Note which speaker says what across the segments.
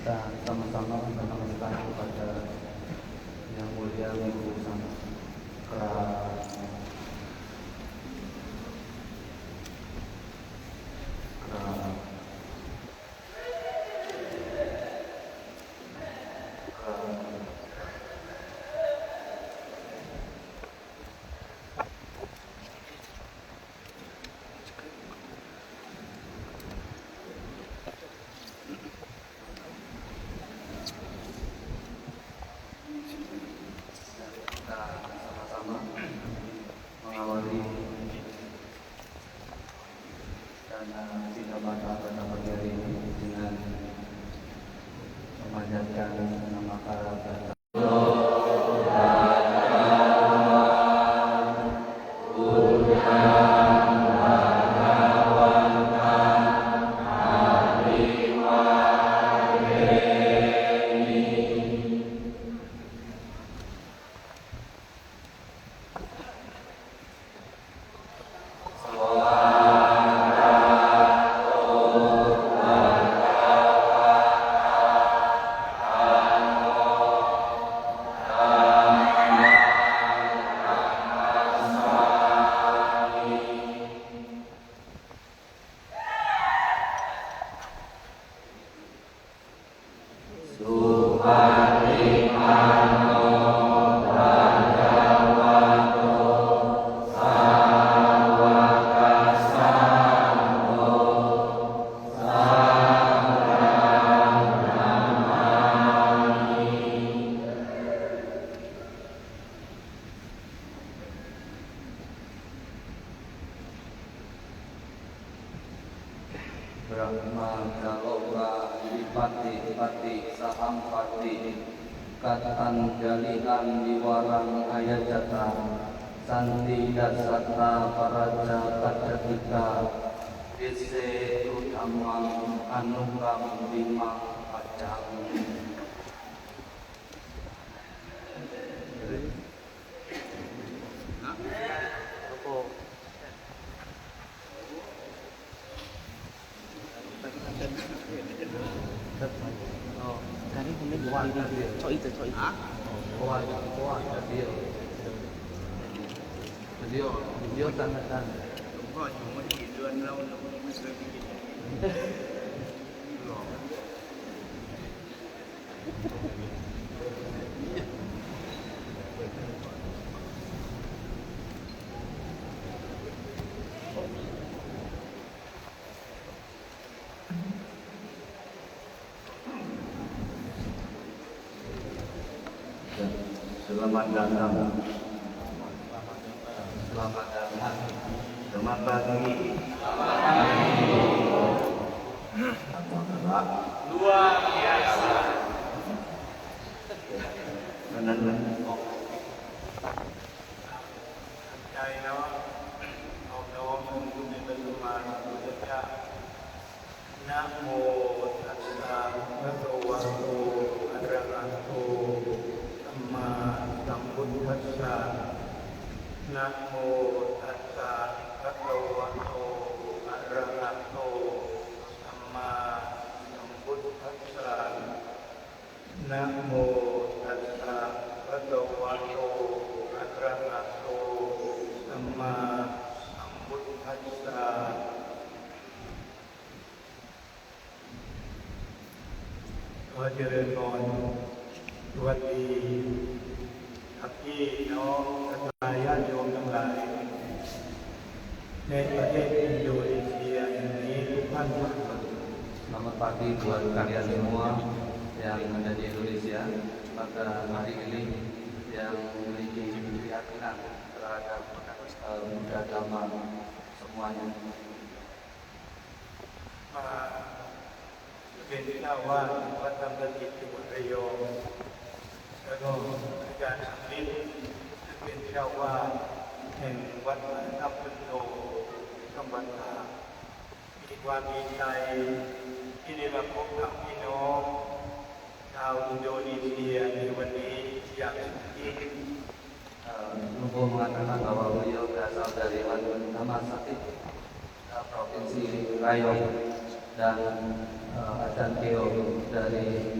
Speaker 1: Kita sama-sama mengamalkan kepada Yang Mulia Ibu Sangkra mengawali dan kita pada pagi hari ini dengan memanjatkan nama kata Brahma Jaloka Pati Saham Pati Katan Jalian Diwarang Ayajata Santi Dasata Paraja Kacatika Dese Utamang Anukam Bimang Pacang.
Speaker 2: Cái này không biết gì cho ít rồi.
Speaker 1: Video tanda-tanda.
Speaker 3: Đúng rồi, chúng mới chỉ lươn lâu nó mới sớm đi.
Speaker 1: Selamat datang. Selamat datang. Selamat pagi.
Speaker 3: Luar biasa.
Speaker 1: Benar.
Speaker 3: Đây nó học đó mình cũng đi bên mà nó rất là Nam mô Tassa Bhagavato Arahato Samma Sambuddhassa. Nam mô Tassa Bhagavato Arahato Samma Sambuddhassa. Nam mô Tassa Bhagavato Arahato Samma Sambuddhassa.ขอเจริญพรสวัสดีครับพี่น้องศรัทธาญาติโยมทั้งหลายในประเทศอินโดนีเซียแห่งนี้ทุกท่านทุกคน
Speaker 1: Selamat pagi buat kalian semua yang ada di Indonesia pada hari ini yang memiliki keyakinan terhadap Buddha Dhamma semuanya.
Speaker 3: มาเป็นเจ้าวาดวัดธรรมสถิตจังหวัดระยองแล้วก็อาจารย์สังฤทธิ์ซึ่งเป็นเจ้าวาดแห่งวัดทับพุทโธจังหวัดตากมีความดีใจที่ได้มาพบกับพี่น้องชาวอินโดนีเซียในวันนี้อย่างยิ่ง
Speaker 1: Lumpur mengatakan bahwa beliau berasal dari Dhamma Sakti Provinsi Rayong dan Acan Keo dari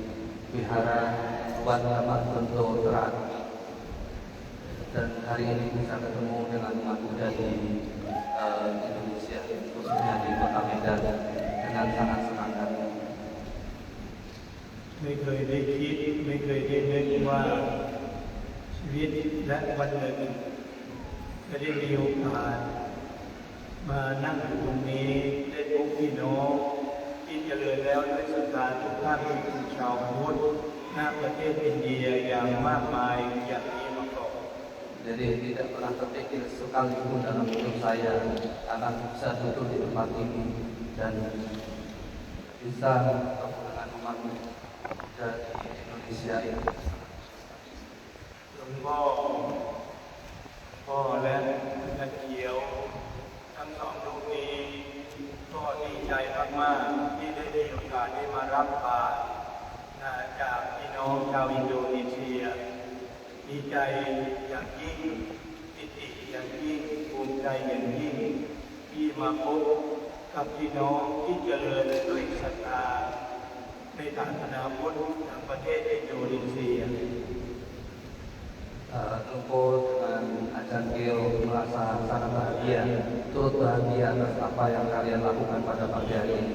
Speaker 1: Wihara Wat Dhamma Tonto Terat. Dan hari ini bisa ketemu dengan umat Buddha di Indonesia, khususnya di Kota Medan, dengan sangat semangat.
Speaker 3: ไม่เคยได้คิดไม่เคยได้นึกว่าชีวิตและวันหนึ่งจะได้มีโอกาสมานั่งอยู่ตรงนี้ได้พบพี่น้องที่เจริญแล้วด้วยศรัทธาทุกท่านที่เป็นชาวพุทธณประเทศอินเดียอย่างมากมายอย่างนี้มาก่อน
Speaker 1: Jadi tidak pernah terpikir sekalipun dalam hidup saya akan bisa duduk di tempat ini dan bisa bertemu dengan umat dari Indonesia ini.
Speaker 3: หลวงพ่อและนักเขียวทั้งสองรูปนี้ก็ดีใจมากๆที่ได้มีโอกาสได้มารับบาตรจากพี่น้องชาวอินโดนีเซียดีใจอย่างยิ่งปิติอย่างยิ่งภูมิใจอย่างยิ่งที่มาพบกับพี่น้องที่เจริญด้วยศรัทธาในศาสนาพุทธทางประเทศอินโดนีเซีย
Speaker 1: Lumpur dengan Acan Keo merasa sangat bahagia, turut bahagia atas apa yang kalian lakukan pada pagi hari ini.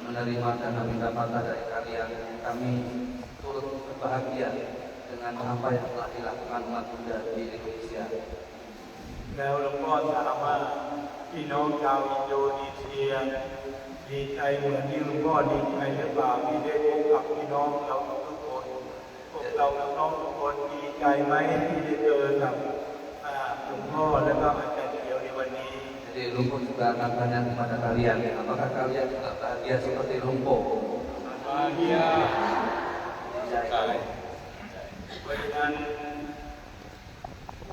Speaker 1: Menerima dan meminta patah dari kalian, kami turut berbahagia dengan apa yang telah dilakukan umat Buddha di Indonesia.
Speaker 3: แล้วหลวงพ่อถามว่าพี่น้องชาวอินโดนีเซียดีใจเหมือนที่หลวงพ่อดีใจหรือเปล่าที่ได้พบกับพี่น้องเราทุกคนพวกเราน้องทุกคนดีใจไหมที่ได้เจอกับหลวงพ่อและก็อาจารย์เขียวในวันนี้
Speaker 1: Jadi Lumpur juga akan tanya kepada kalian, apakah kalian juga bahagia seperti Lumpur?
Speaker 3: Bahagia.
Speaker 1: ใจ
Speaker 3: เพราะฉะนั้น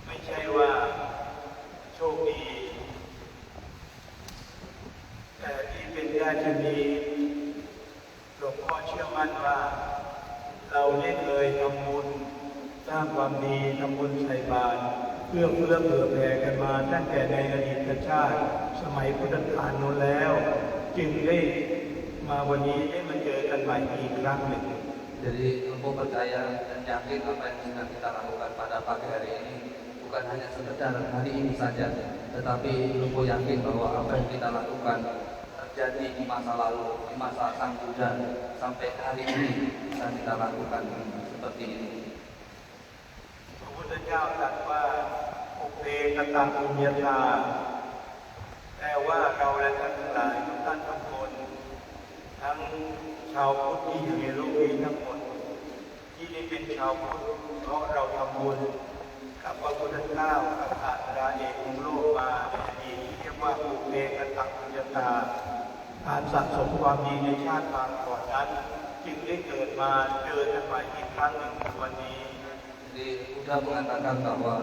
Speaker 3: ไม่ใช่ว่าโชคดีแต่ที่เป็นได้ชนีหลวงพ่อเชื่อมั่นว่าเราได้เคยทำบุญสร้างความดีทำบุญใส่บาตรเพื่อเผื่อแผ่กันมาตั้งแต่ในอดีตชาติสมัยพุทธกาลโน้นแล้ว จึงได้มาวันนี้ได้มาเจอกันใหม่อีกครั้งหนึ่ง
Speaker 1: Jadi Lumpur percaya dan yakin apa yang sedang kita lakukan pada pagi hari ini bukan hanya sekedar hari ini saja, tetapi Lumpur yakin bahwa apa yang kita lakukan terjadi di masa lalu, di masa Sang Buddha, sampai hari ini bisa kita lakukan seperti ini.
Speaker 3: พระพุทธเจ้าตรัสว่าอุเพกตังปุญญาตาแต่ว่าเราและท่านทั้งหลายทุกท่านทุกคนทั้งชาวพุทธที่อยู่ในโลกนี้ทั้งหมดที่ได้เป็นชาวพุทธเพราะเราทำบุญกับพระพุทธเจ้ากับศาสดาเอกของโลกมาในอดีตที่เรียกว่าอุเพกตังปุญญาตาการสะสมความดีในชาติปางก่อนนั้นจึงได้เกิดมาเจอกันใหม่อีกครั้งหนึ่งในวันนี้
Speaker 1: Jadi Buddha mengatakan bahwa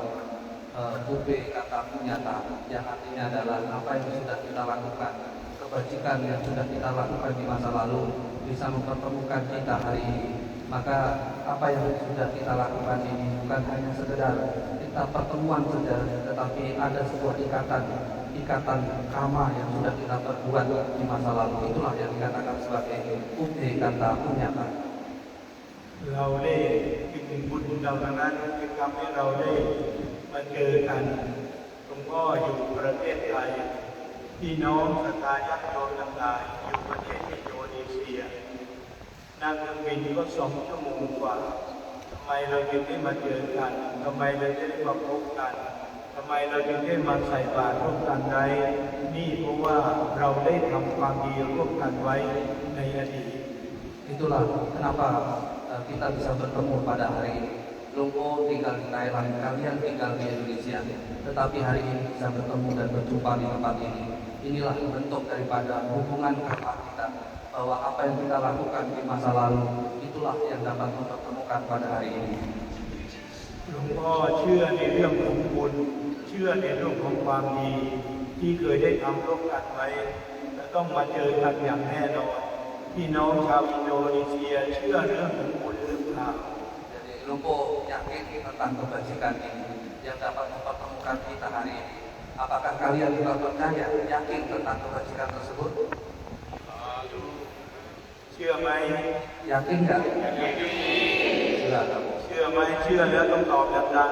Speaker 1: Bupe kata punyata yang artinya adalah apa yang sudah kita lakukan, kebajikan yang sudah kita lakukan di masa lalu bisa mempertemukan kita hari ini. Maka apa yang sudah kita lakukan ini bukan hanya sekedar kita pertemuan saja, tetapi ada sebuah ikatan karma yang sudah kita perbuat di masa lalu. Itulah yang dikatakan sebagai Bupe kata punyata.
Speaker 3: เราได้กินบุญเหล่านั้นจึงทำให้เราได้มาเจอกันหลวงพ่ออยู่ประเทศไทยพี่น้องศรัทธาญาติโยมทั้งหลายอยู่ประเทศอินโดนีเซียนั่งเครื่องบินก็2 ชั่วโมงกว่าทำไมเราจึงได้มาเจอกันทำไมเราจะได้มาพบกันทำไมเราจึงได้มาใส่บาตรร่วมกันไว้นี่เพราะว่าเราได้ทำความดีร่วมกันไว้ในอดีต
Speaker 1: Itulah kenapa kita bisa bertemu pada hari ini. Lumpur tinggal di Thailand, kalian tinggal di Indonesia, tetapi hari ini bisa bertemu dan berjumpa di tempat ini. Inilah bentuk daripada hubungan karma kita, bahwa apa yang kita lakukan di masa lalu itulah yang dapat mempertemukan pada hari ini.
Speaker 3: หลวงพ่อเชื่อในเรื่องของบุญเชื่อในเรื่องของความดีที่เคยได้ทำร่วมกันไว้และต้องมาเจอกันอย่างแน่นอนพี่น้องชาวอินโดนีเซียเชื่อเรื่องของบุญหรือเปล่า
Speaker 1: Jadi Lumpur yakin tentang kebajikan ini yang dapat mempertemukan kita hari ini. Apakah kalian juga percaya, yakin tentang kebajikan tersebut?
Speaker 3: อไหม
Speaker 1: Yakin nggak? Silakan.
Speaker 3: เชื่อไหมเชื่อแล้วต้องตอบดัง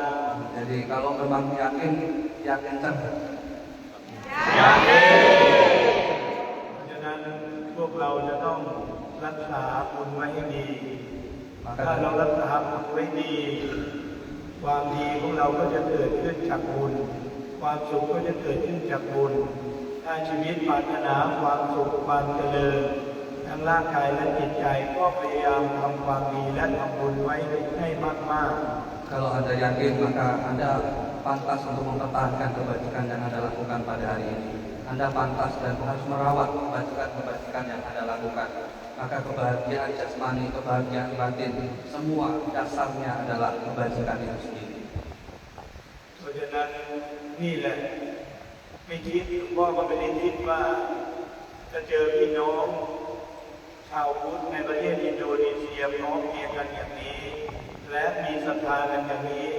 Speaker 1: Jadi kalau memang yakin, yakinkan.
Speaker 3: ๆเพราะฉะนั้นพวกเราจะต้องรักษาบุญไว้ให้ดี ถ้าเรารักษาบุญไว้ดี ความดีของเราก็จะเกิดขึ้นจากบุญ ความสุขก็จะเกิดขึ้นจากบุญ ถ้าชีวิตปรารถนาความสุขความเจริญทั้งร่างกายและจิตใจก็พยายามทำความดีและทำบุญไว้ให้มากๆ
Speaker 1: Kalau Anda yakin, maka Anda pantas untuk mempertahankan kebajikan yang Anda lakukan pada hari ini. Anda pantas dan harus merawat kebajikan-kebajikan yang Anda lakukan. Maka kebahagiaan jasmani, kebahagiaan batin, semua dasarnya adalah kebajikan itu sendiri.
Speaker 3: เพราะฉะนั้นนี่แหละไม่คิดหลวงพ่อก็ไม่ได้คิดว่าจะเจอพี่น้องชาวพุทธในประเทศอินโดนีเซียพร้อมเพรียงกันอย่างนี้ และมีศรัทธากันอย่างนี้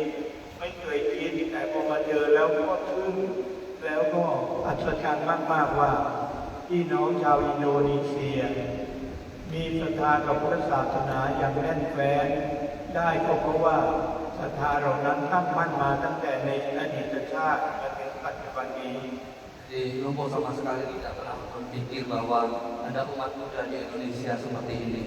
Speaker 3: ไม่เคยคิดแต่พอมาเจอแล้วก็ทึ่งแล้วก็อัศจรรย์มากๆว่าพี่น้องชาวอินโดนีเซีย มีศรัทธากับพุทธศาสนาอย่างแน่นแฟ้นได้ก็เพราะว่าศรัทธาเหล่านั้นตั้งมั่นมาตั้งแต่ในอดีตชาติมาถึงปัจจุบันนี้
Speaker 1: Jadi Lumpuh sama sekali tidak pernah berpikir bahwa ada umat muda di Indonesia seperti ini.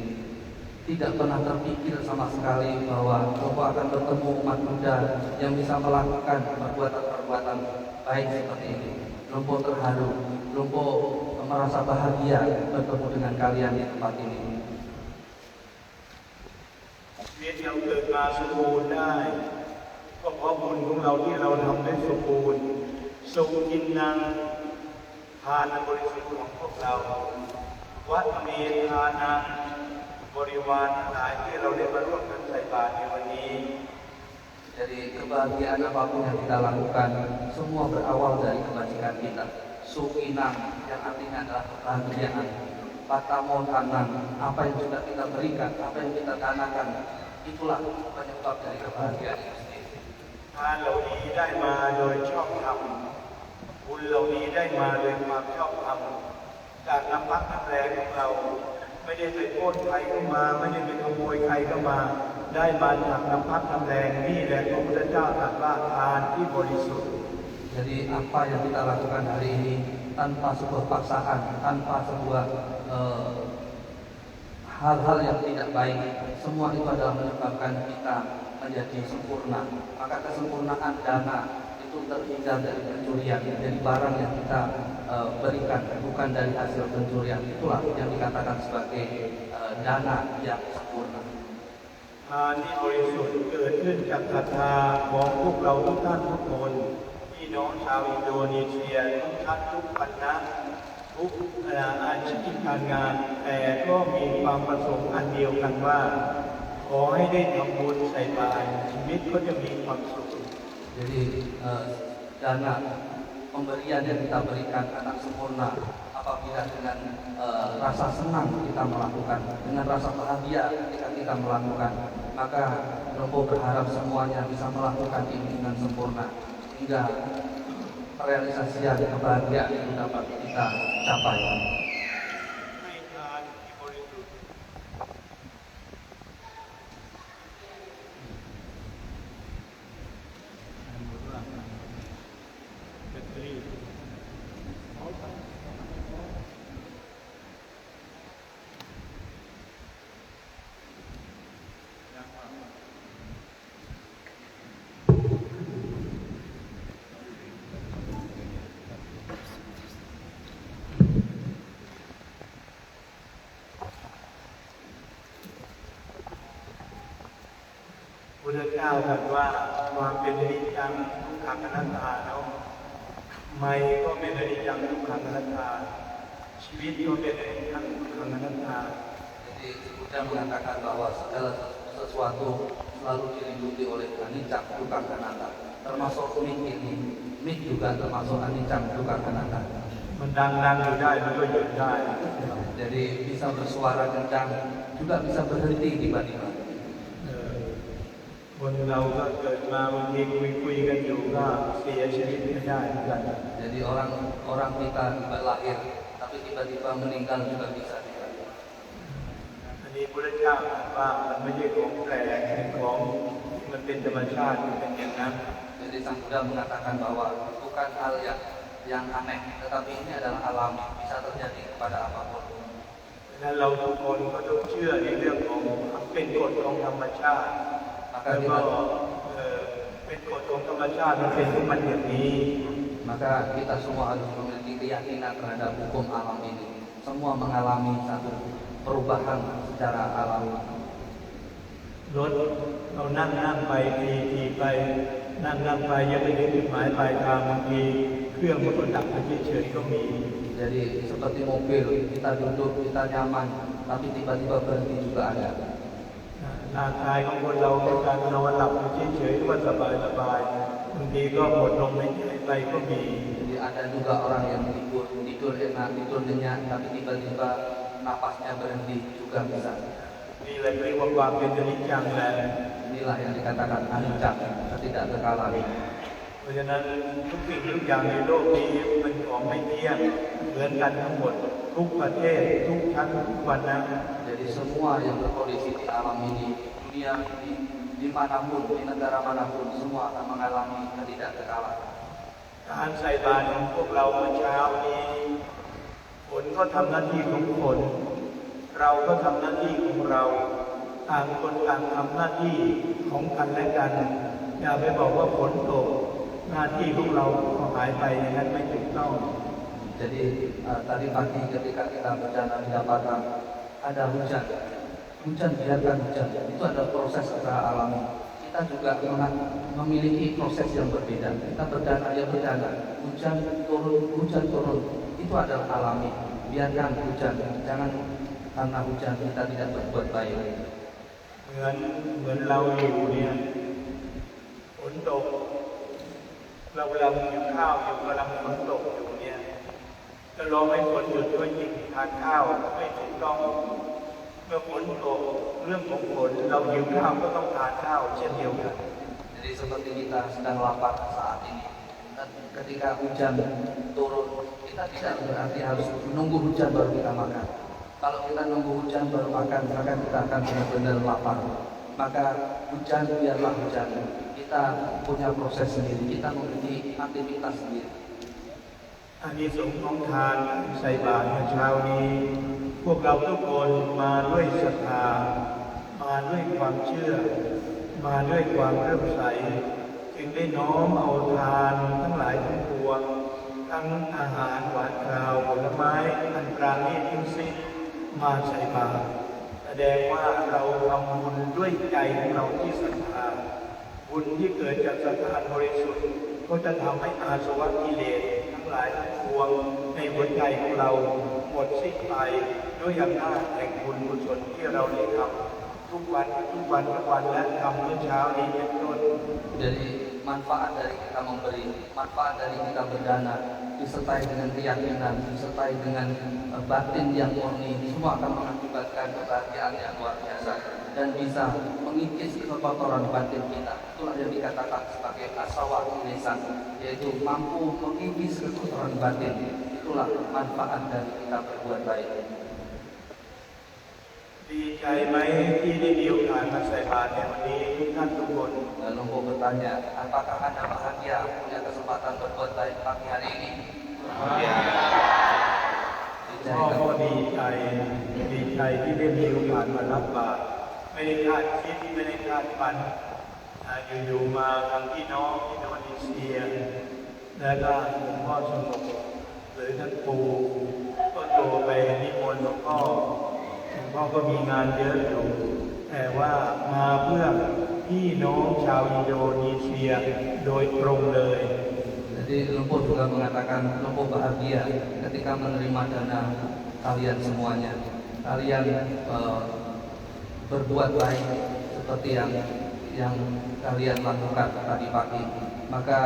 Speaker 1: Tidak pernah terpikir sama sekali bahwa Lumpuh akan bertemu umat muda yang bisa melakukan perbuatan-perbuatan baik seperti ini. Lumpuh terharu, Lumpuh merasa bahagia bertemu dengan kalian di tempat ini.
Speaker 3: ชีวิตเราเกิดมาสมบูรณ์ได้ก็เพราะบุญของเราที่เราทำได้สมบูรณ์สุกินนังทานบริสุทธิ์ของพวกเราวัดเมทานังบริวารทั้งหลายที่เราได้มาร่วมกันใส่บาตรในวันนี้
Speaker 1: Jadi kebahagiaan apapun yang kita lakukan, semua berawal dari kebajikan kita. Sukinang yang artinya adalah kebahagiaan. Patamotanan, apa yang sudah kita berikan, apa yang kita danakan, itulah penyebab dari kebahagiaan itu sendiri.
Speaker 3: ทานเหล่านี้ได้มาโดยชอบธรรมบุญเหล่านี้ได้มาโดยความชอบธรรมจากน้ำพักน้ำแรงของเราไม่ได้ไปโค่นใครเข้ามาไม่ได้ไปขโมยใครเข้ามาได้มาจากน้ำพักน้ำแรงนี่แหละพระพุทธเจ้าตรัสว่าทานที่บริสุทธิ์
Speaker 1: Jadi apa yang kita lakukan hari ini tanpa sebuah paksaan, tanpa sebuah hal-hal yang tidak baik, semua itu adalah menyebabkan kita menjadi sempurna. Maka kesempurnaan dana itu terhindar dari pencurian, dari barang yang kita berikan, bukan dari hasil pencurian. Itulah yang dikatakan sebagai dana yang sempurna.
Speaker 3: ทานที่บริสุทธิ์เกิดขึ้นจากศรัทธาของพวกเราทุกท่านทุกคนพี่น้องชาวอินโดนีเซียทุกท่านทุกคณะทุกอาชีพการงานแต่ก็มีความประสงค์อันเดียวกันว่าขอให้ได้ทำบุญใส่บาตรชีวิตก็จะมีความสุข
Speaker 1: Jadi dana pemberian yang kita berikan akan sempurna apabila dengan rasa senang kita melakukan, dengan rasa bahagia ketika kita melakukan, maka Lumpuh berharap semuanya bisa melakukan ini dengan sempurna hingga realisasian kebahagiaan itu dapat kita capai.
Speaker 3: ให้ทานที่บริสุทธิ์พุทธเจ้าตรัสว่าความเป็นอนิจจังทุกขังอนัตตาเนาะไม่ก็เป็นอนิจจังทุกขังอนัตตาชีวิตก็เป็นอนิจจังทุกขังอนัตตา
Speaker 1: Jadi Buddha mengatakan bahwa segala sesuatu selalu diliputi oleh anicca dukkha anatta. Termasuk mik ini, mik juga termasuk anicca dukkha anatta.
Speaker 3: มันดังอยู่ได้มันก็หยุดได้
Speaker 1: Jadi bisa bersuara kencang, juga bisa berhenti tiba-tiba.
Speaker 3: คนเราก็เกิดมาบางทีคุยกันอยู่ก็เสียชีวิตไม่ได้เหมือนกัน
Speaker 1: Jadi orang kita tiba lahir, tapi tiba-tiba meninggal juga bisa.
Speaker 3: นี้พระเจ้าตรัสว่ามันไม่ใช่ของแปลกเป็นของที่มันเป็นธรรมชาติเป็นอย่างนั้น
Speaker 1: Jadi Sang Buddha mengatakan bahwa bukan hal yang aneh, tetapi ini adalah alami, bisa terjadi kepada apapun.
Speaker 3: ดังนั้นเราทุกคนก็ต้องเชื่อในเรื่องของเป็นกฎของธรรมชาติแล้วก็เป็นกฎของธรรมชาติมันเป็นของมันอย่างนี้
Speaker 1: Maka kita semua harus memiliki keyakinan terhadap hukum alam ini. Semua mengalami satu perubahan secara alami.
Speaker 3: รถเรานั่งไปทีไปนั่งไปยังไม่ถึงจุดหมายปลายทางบางทีเครื่องมันก็ดับไปเฉยๆก็มี
Speaker 1: Jadi seperti mobil, kita duduk, kita nyaman, tapi tiba-tiba berhenti juga ada.
Speaker 3: ร่างกายของคนเราเป็นการนอนหลับเฉยๆหรือว่าสบายๆบางทีก็หมดลมหายใจไปก็มี
Speaker 1: Jadi ada juga orang yang tidur enak, tidur nyenyak, tapi tiba-tiba napasnya berhenti juga bisa.
Speaker 3: นี่แหละเรียกว่าความเป็นอนิจจังแหละ
Speaker 1: Inilah yang dikatakan anicca, ketidakkekalan.
Speaker 3: เพราะฉะนั้นทุกสิ่งทุกอย่างในโลกนี้เป็นของไม่เที่ยงเหมือนกันทั้งหมดทุกประเทศทุกชั้นทุกวรรณะ
Speaker 1: Jadi semua yang berkondisi di alam ini, dunia ini, dimanapun, di negara manapun, semua akan mengalami ketidakkekalan.
Speaker 3: การใส่บาตรของพวกเราเมื่อเช้านี้ฝนก็ทำหน้าที่ของฝนเราก็ทำหน้าที่ของเราต่างคนต่างทำหน้าที่ของกันและกันอย่าไปบอกว่าฝนตกหน้าที่ของเราก็หายไปอย่างนั้นไม่ถูกต้อง
Speaker 1: Jadi tadi pagi ketika kita berjalan dapatkan ada hujan, biarkan hujan. Itu adalah proses secara alami. Kita juga memiliki proses yang berbeda. Kita berdana, dia berdana. Hujan turun. Itu adalah alami. Biarkan hujan. Jangan karena hujan kita tidak berbuat baik.
Speaker 3: เหมือนเราอยู่เนี่ยฝนตกเรากำลังหิวข้าวอยู่กำลังฝนตกอยู่เนี่ยจะรอให้ฝนหยุดก็ยิ่งทานข้าวไม่ถูกต้องเมื่อฝนตกเรื่องของฝนเราหิวข้าวก็ต้องทานข้าวเช่นเดียวกัน
Speaker 1: Jadi seperti kita sedang lapar saat ini. Dan ketika hujan turun, kita tidak berarti harus menunggu hujan baru kita makan. Kalau kita nunggu hujan baru makan, maka kita akan benar-benar lapar. Maka hujan biarlah hujan. Kita punya proses sendiri, kita memiliki aktivitas sendiri.
Speaker 3: อานิสงส์ของทานใส่บาตรเมื่อเช้านี้พวกเราทุกคนมาด้วยศรัทธามาด้วยความเชื่อมาด้วยความเริ่อมใสจึงได้น้อมเอาทานทั้งหลายทั้งปวงทั้งอาหารหวานคาวผลไม้อันปราณีตทั้งสิ้นมาใส่บาตรแสดงว่าเราทำบุญด้วยใจของเราที่ศรัทธาบุญที่เกิดจากศรัทธาบริสุทธิ์ก็จะทำให้อาสวะกิเลสทั้งหลายทั้งปวงในหัวใจของเราหมดสิ้นไปด้วยอำนาจแห่งบุญกุศลที่เราได้ทำทุกวันและทำเมื่อเช้านี้เป็นต้น
Speaker 1: Jadi manfaat dari kita memberi, manfaat dari kita berdana, disertai dengan keyakinan, disertai dengan batin yang murni, semua akan mengakibatkan kebahagiaan yang luar biasa dan bisa mengikis kekotoran batin kita. Itulah yang dikatakan sebagai asawa lisan, yaitu mampu mengikis kekotoran batin. Itulah manfaat dari kita berbuat baik.
Speaker 3: ดีใจไหมที่ได้มีโอกาสมาใส่บาตรในวันนี้ทุกท่านทุกคน
Speaker 1: Lalu bertanya, apakah Anda bahagia punya kesempatan berbuat baik pagi hari ini?
Speaker 3: พ่อก็ดีใจที่ได้มีโอกาสมารับบาตรไม่ได้คาดคิดไม่ได้คาดฝันอยู่ๆมาทางพี่น้องอินโดนีเซียแล้วก็หลวงพ่อสงบหรือท่านปู่ก็โทรไปนิมนต์หลวงพ่อก็มีงานเยอะอยู่แต่ว่ามาเพื่อพี่น้องชาวอินโดนีเซียโดยตรงเลย
Speaker 1: Jadi Lumpur juga mengatakan Lumpur bahagia ketika menerima dana kalian semuanya. Kalian berbuat baik seperti yang kalian lakukan tadi pagi. Maka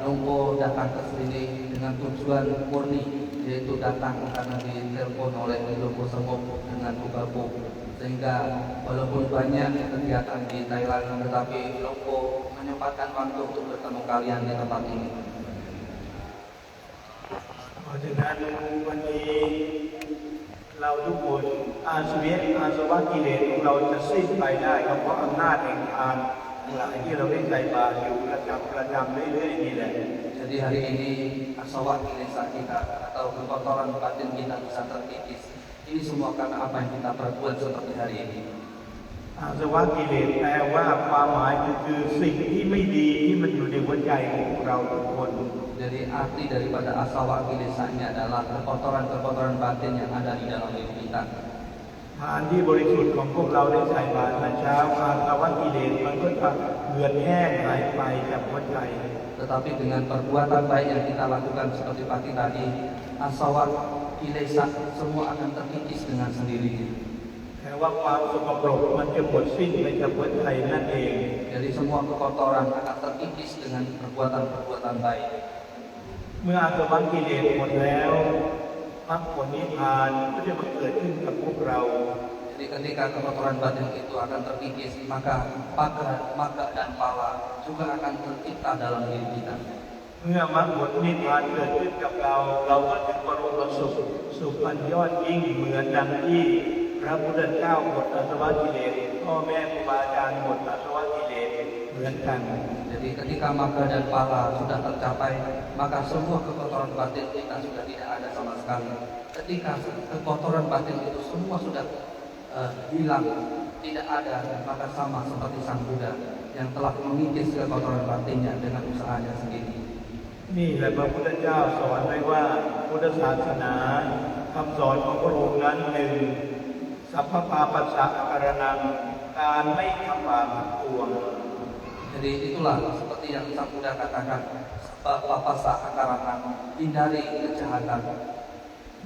Speaker 1: Lumpur datang ke sini dengan tujuan murni, yaitu datang karena ditelepon oleh Lumpur Sengop dengan Bukapu. Sehingga walaupun banyak kegiatan di Thailand, tetapi Lumpur menyempatkan waktu untuk bertemu kalian di tempat ini.
Speaker 3: เพราะฉะนั้นวันนี้ เราทุกคนอาสวะกิเลสของเราจะสิ้นไปได้ก็เพราะอำนาจแห่งทานทั้งหลายที่เราได้ใส่บาตรอยู่ประจำเรื่อยๆนี่แหละ
Speaker 1: Jadi hari ini asawa kilesa kita atau kekotoran batin kita bisa terkikis. Ini semua karena apa yang kita perbuat seperti hari ini.
Speaker 3: อาสวะกิเลสแปลว่าความหมายคือสิ่งที่ไม่ดีที่มันอยู่ในหัวใจของเราทุกคน
Speaker 1: Jadi arti daripada asawa kilesa ini adalah kekotoran-kekotoran batin yang ada di dalam diri kita.
Speaker 3: ทานที่บริสุทธิ์ของพวกเราได้ใส่บาตรมาเช้าอาสวะกิเลสมันก็จะเหือดแห้งหายไปจากหัวใจ
Speaker 1: Tetapi dengan perbuatan baik yang kita lakukan seperti pagi tadi, asawa kilesa semua akan terkikis dengan sendirinya.
Speaker 3: แต่ว่าความสกปรกมันจะหมดสิ้นไปจากหัวใจนั่นเอง
Speaker 1: Jadi semua kekotoran akan terkikis dengan perbuatan-perbuatan baik.
Speaker 3: เมื่ออาสวะกิเลสหมดแล้วมรรคผลนิพพานก็จะมาเกิดขึ้นกับพวกเรา
Speaker 1: Jadi ketika kekotoran batin itu akan terkikis, maka maga dan pala juga akan tercipta dalam diri kita.
Speaker 3: เมื่อมรรคผลนิพพานเกิดขึ้นกับเราเราก็ถึงบรมสุขสุขอันยอดยิ่งเหมือนดังที่พระพุทธเจ้าหมดอาสวะกิเลสพ่อแม่ครูบาอาจารย์หมดอาสวะกิเลสเหมือนกัน
Speaker 1: Jadi ketika maga dan pala sudah tercapai, maka semua kekotoran batin kita sudah tidak ada sama sekali. Ketika kekotoran batin itu semua sudah hilang, tidak ada, maka sama seperti Sang Buddha yang telah mengikis kekotoran batinnya dengan usahanya sendiri.
Speaker 3: นี่แหละพระพุทธเจ้าสอนไว้ว่าพุทธศาสนาคำสอนของพระองค์นั้นหนึ่งสัพพปาปัสสะการนังการไม่ทำบาปทั้งปวง
Speaker 1: Jadi itulah seperti yang Sang Buddha katakan, papasa akarangan, hindari kejahatan.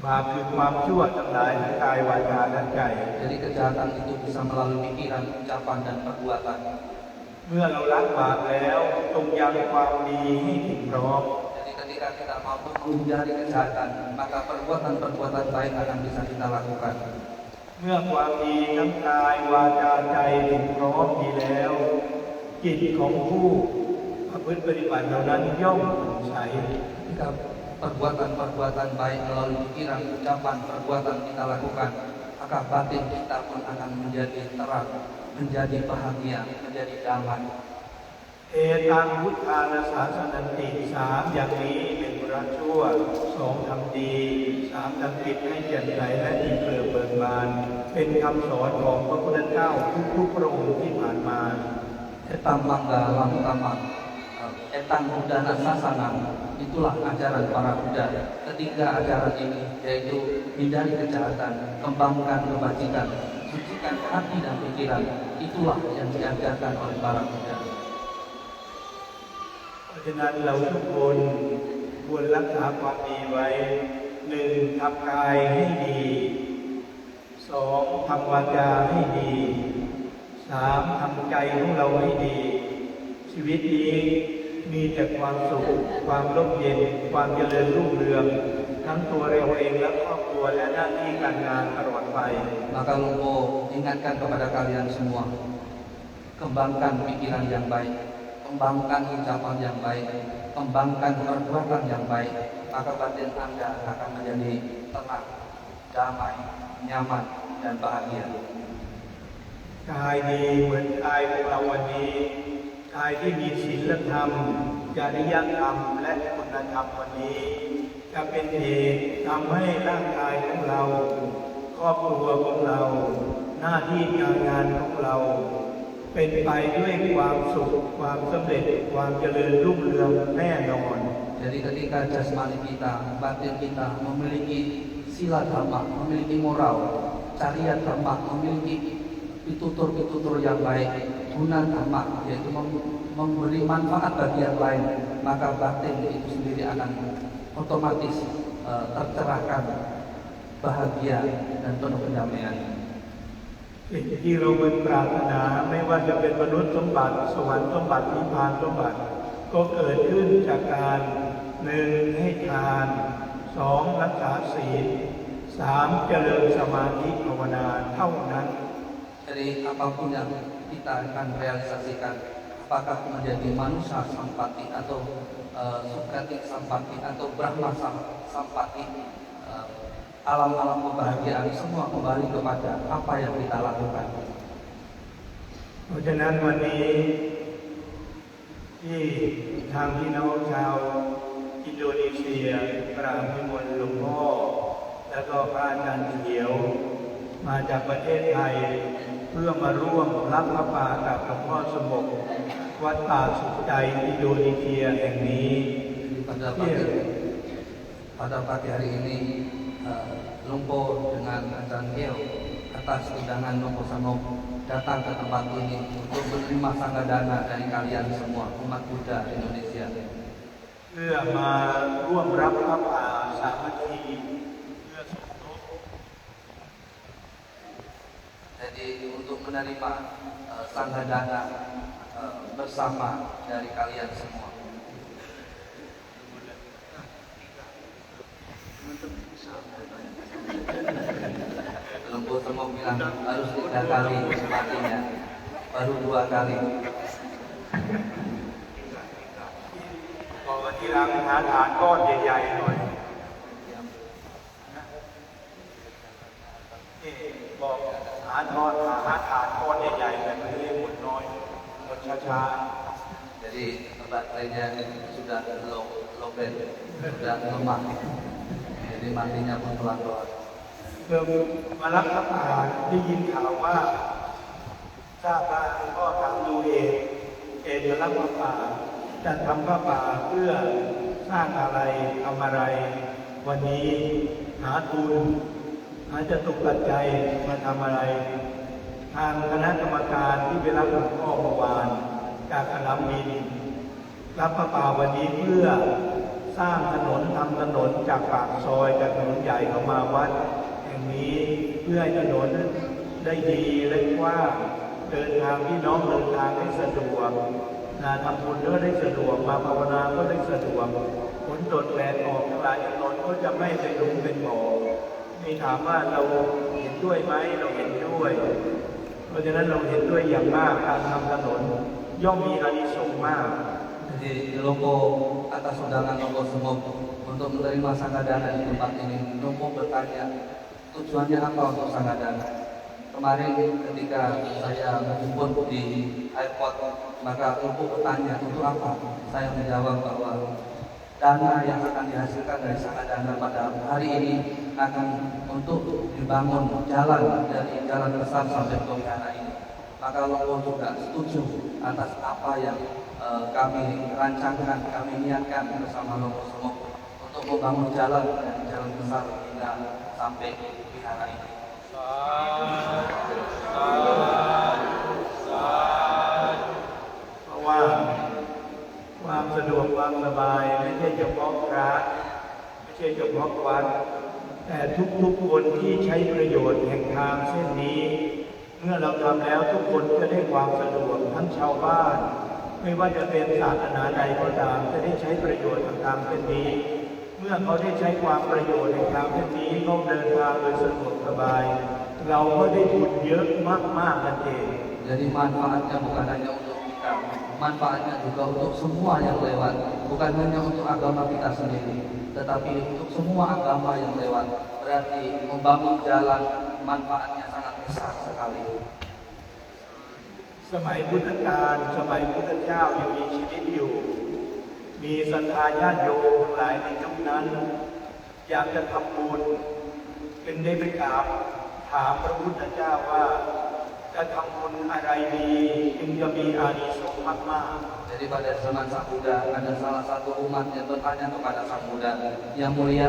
Speaker 3: บาปคือความชั่วทั้งหลายทั้งกายวาจาและใจ
Speaker 1: Jadi kejahatan itu bisa melalui pikiran, ucapan, dan perbuatan.
Speaker 3: เมื่อเราละบาปแล้วจงยังความดีให้ถึงพร้อม
Speaker 1: Jadi ketika kita mampu menghindari kejahatan, maka perbuatan-perbuatan baik akan bisa kita lakukan.
Speaker 3: เมื่อความดีทั้งกายวาจาใจถึงพร้อมดีแล้วจิตของผู้ประพฤติปฏิบัติเหล่านั้นย่อมผ่องใส
Speaker 1: Jika perbuatan-perbuatan baik melalui pikiran, ucapan, perbuatan kita lakukan, maka batin kita pun akan menjadi terang, menjadi bahagia, menjadi damai.
Speaker 3: เอตังพุทธานาสาสนันติสามอย่างนี้เป็นบุรัชั่วสองทำดีสามทำผิดให้แจ่มใสและอิ่มเอิบเบิกบานเป็นคำสอนของพระพุทธเจ้าทุกๆพระองค์ที่ผ่านมา
Speaker 1: Etang mangga utama, etang budana sasana, itulah ajaran para Buddha. Ketiga ajaran ini yaitu hindari kejahatan, kembangkan kebajikan, sucikan hati dan pikiran. Itulah yang diajarkan oleh para Buddha.
Speaker 3: เพราะฉะนั้นเราทุกคนควรรักษาความดีไว้หนึ่งทำกายให้ดีสองทำวาจาให้ดีสามทำใจของเราให้ดีชีวิตนี้มีแต่ความสุขความร่มเย็นความเจริญรุ่งเรืองทั้งตัวเราเองและครอบครัวและหน้าที่การงานตลอดไป
Speaker 1: Maka Lumpo ingatkan kepada kalian semua, kembangkan pikiran yang baik, kembangkan ucapan yang baik, kembangkan perbuatan yang baik, maka batin Anda akan menjadi tenang, damai, nyaman, dan bahagia.
Speaker 3: กายดีเหมือนกายของเราวันนี้กายที่มีศีลธรรมจริยธรรมและคุณธรรมวันนี้จะเป็นเหตุทำให้ร่างกายของเราครอบครัวของเราหน้าที่การงานของเราเป็นไปด้วยความสุขความสำเร็จความเจริญรุ่งเรืองแน่นอน
Speaker 1: Jadi ketika jasmani kita, batin kita memiliki sila dhamma, memiliki moral, cariya dhamma, memiliki pitutur-pitutur yang baik, guna dhamma, yaitu memberi manfaat bagi yang lain, maka batin itu sendiri akan otomatis tercerahkan, bahagia dan penuh pendamaian.
Speaker 3: สิ่งที่เราเป็นปรารถนาไม่ว่าจะเป็นมนุษย์สมบัติสวรรค์สมบัตินิพพานสมบัติก็เกิดขึ้นจากการหนึ่งให้ทานสองรักษาศีลสามเจริญสมาธิภาวนาเท่านั้น
Speaker 1: Jadi apapun yang kita akan realisasikan, apakah menjadi manusia sampati atau sukati sampati atau brahma sampati, alam-alam kebahagiaan semua kembali kepada apa yang kita lakukan.
Speaker 3: เพราะฉะนั้นวันนี้ที่ทางพี่น้องชาวอินโดนีเซียกราบนิมนต์หลวงพ่อแล้วก็พระอาจารย์เขียวมาจากประเทศไทยเพื่อมาร่วมรับพระป่ากับหลวงพ่อสมบวัดป่าสุขใจอินโดนีเซียแห่งนี้
Speaker 1: Pada pagi hari ini Lumpo dengan Acan Gil atas undangan Lumpo Samok datang ke tempat ini untuk menerima sanggadana dari kalian semua umat Buddha Indonesia.
Speaker 3: เพื่อมาร่วมรับพระป่าสามัคคีเพื่อสมทบ
Speaker 1: Jadi untuk menerima sanggadana bersama dari kalian semua. Lumpo semua bilang harus 3 kali matinya, baru 2 kali.
Speaker 3: บอกว่าที่ร้านหาฐานก้อนใหญ่ๆหน่อยนี่บอกหาฐานก้อนใหญ่ๆแต่ไม่ได้หมุนน้อยหมุนช้า
Speaker 1: Jadi baterainya sudah lowbat, sudah lemah. Jadi matinya pun pelan-pelan.
Speaker 3: ๆเพิ่มมารับพระป่าได้ยินข่าวว่าทราบว่าหลวงพ่อทำดูเองมารับพระป่าจะทำพระป่าเพื่อสร้างอะไรทำอะไรวันนี้หาทุนหาจะตุกปัจจัยมาทำอะไร ทางคณะกรรมการที่ไปรับหลวงพ่อเมื่อวานจากสนามบินรับพระป่าวันนี้เพื่อสร้างถนนทำถนนจากปากซอยจากถนนใหญ่เข้ามาวัดแห่งนี้เพื่อให้ถนนได้ดีและกว้างเดินทางพี่น้องเดินทางได้สะดวกทำบุญก็ได้สะดวกมาภาวนาก็ได้สะดวกฝนตกแดดออกทั้งหลายถนนก็จะไม่เป็นหลุมเป็นบ่อมีถามว่าเราเห็นด้วยไหมเราเห็นด้วย เพราะฉะนั้นเราเห็นด้วยอย่างมากการทำถนนย่อมมีอานิสงส์มาก
Speaker 1: Jadi Lumpo atas undangan Lumpo semua untuk menerima sanggadana di tempat ini. Lumpo bertanya tujuannya apa untuk sanggadana. Kemarin ketika saya menjemput di airport, maka Lumpo bertanya untuk apa. Saya menjawab bahwa dana yang akan dihasilkan dari sanggadana pada hari ini akan untuk dibangun jalan dari jalan besar sampai ke wihara ini. Maka Lumpo juga setuju atas apa yang kami rancangkan, kami niatkan bersama Lumpo semua untuk membangun jalan dari jalan besar hingga sampai ke wihara ini.
Speaker 3: เพราะว่าความสะดวกความสบายไม่ใช่เฉพาะพระไม่ใช่เฉพาะวัดแต่ทุกๆคนที่ใช้ประโยชน์แห่งทางเส้นนี้ เมื่อเราทำแล้วทุกคนจะได้ความสะดวกทั้งชาวบ้านไม่ว่าจะเป็นศาสนาใดก็ตามจะได้ใช้ประโยชน์ทางเส้นนี้ เมื่อเขาได้ใช้ความประโยชน์ในทางเส้นนี้เขาเดินทางโดยสะดวกสบาย เราก็ได้บุญเยอะมากๆนั่นเอง
Speaker 1: Jadi manfaatnya bukan hanya untuk kita, manfaatnya juga untuk semua yang lewat, bukan hanya untuk agama kita sendiri, tetapi untuk semua agama yang lewat. Berarti membangun jalan manfaatnya sangat besar sekali.
Speaker 3: สมัยพุทธกาลสมัยพุทธเจ้ายังมีชีวิตอยู่ มีศรัทธาญาติโยมทั้งหลายในยุคนั้น อยากจะทำบุญเป็นได้ไปกราบถามพระพุทธเจ้าว่าจะทำบุญอะไรดีจึงจะมีอานิสงส์มาก
Speaker 1: Jadi pada zaman Sang Buddha ada salah satu umat yang bertanya kepada Sang Buddha, yang mulia,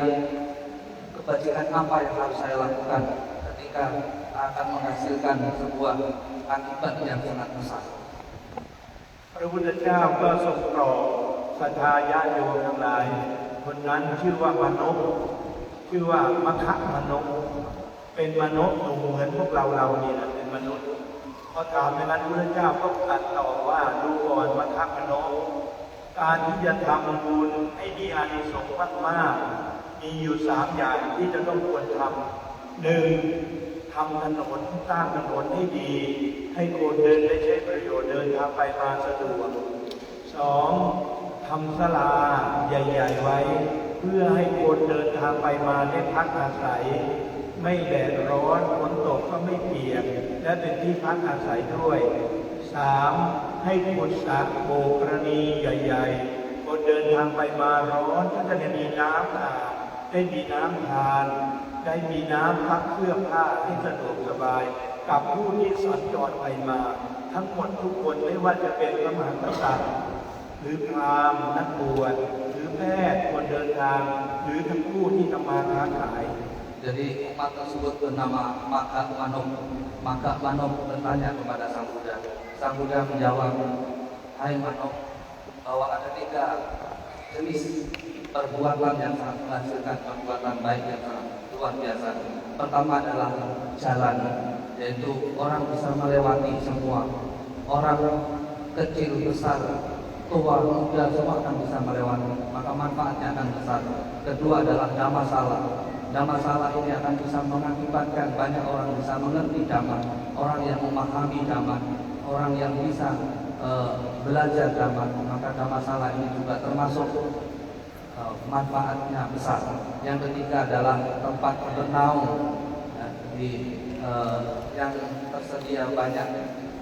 Speaker 1: kebajikan apa yang harus saya lakukan ketika akan menghasilkan sebuah akibat yang sangat besar.
Speaker 3: ๆพระพุทธเจ้าก็ทรงตอบศรัทธาญาติโยมทั้งหลายคนนั้นชื่อว่ามนุษย์ชื่อว่ามัคคะมนุษย์เป็นมนุษย์เหมือนพวกเรานี่นะเป็นมนุษย์พอถามในนั้นพระเจ้าก็ตรัสตอบว่าดูก่อนมัคคะมนุษย์การที่จะทำบุญให้มีอานิสงส์มากๆมีอยู่3อย่างที่จะต้องควรทำ1ทำถนนสร้างถนนให้ดีให้คนเดินได้ใช้ประโยชน์เดินทางไปมาสะดวก2ทำศาลาใหญ่ๆไว้ เพื่อให้คนเดินทางไปมาได้พักอาศัยไม่แดดร้อนฝนตกก็ไม่เปียกและเป็นที่พักอาศัยด้วย 3. ให้ขุดสระโบกรณีใหญ่ๆคนเดินทางไปมาร้อนก็จะได้มีน้ำอาบได้มีน้ำทานได้มีน้ำพักเสื้อผ้าที่สะดวกสบายกับผู้ที่สัญจรไปมา ทั้งหมดทุกคนไม่ว่าจะเป็นพระมหากษัตริย์หรือพราหมณ์นักบวชหรือแพทย์คนเดินทางหรือทั้งผู้ที่ทำมาค้าขาย
Speaker 1: Jadi umat tersebut bernama Maka Manuk. Maka Manuk bertanya kepada Sang Buddha. Sang Buddha menjawab, hai Manuk, bahwa ada 3 jenis perbuatan yang sangat menghasilkan perbuatan baik yang sangat luar biasa. Pertama adalah jalan, yaitu orang bisa melewati semua. Orang kecil, besar, tua, muda semua akan bisa melewati, maka manfaatnya akan besar. Kedua adalah dhamma sala. Dhamma sala ini akan bisa mengakibatkan banyak orang bisa mengerti dhamma, orang yang memahami dhamma, orang yang bisa belajar dhamma, maka dhamma sala ini juga termasuk manfaatnya besar. Yang ketiga adalah tempat bernaung, yang tersedia banyak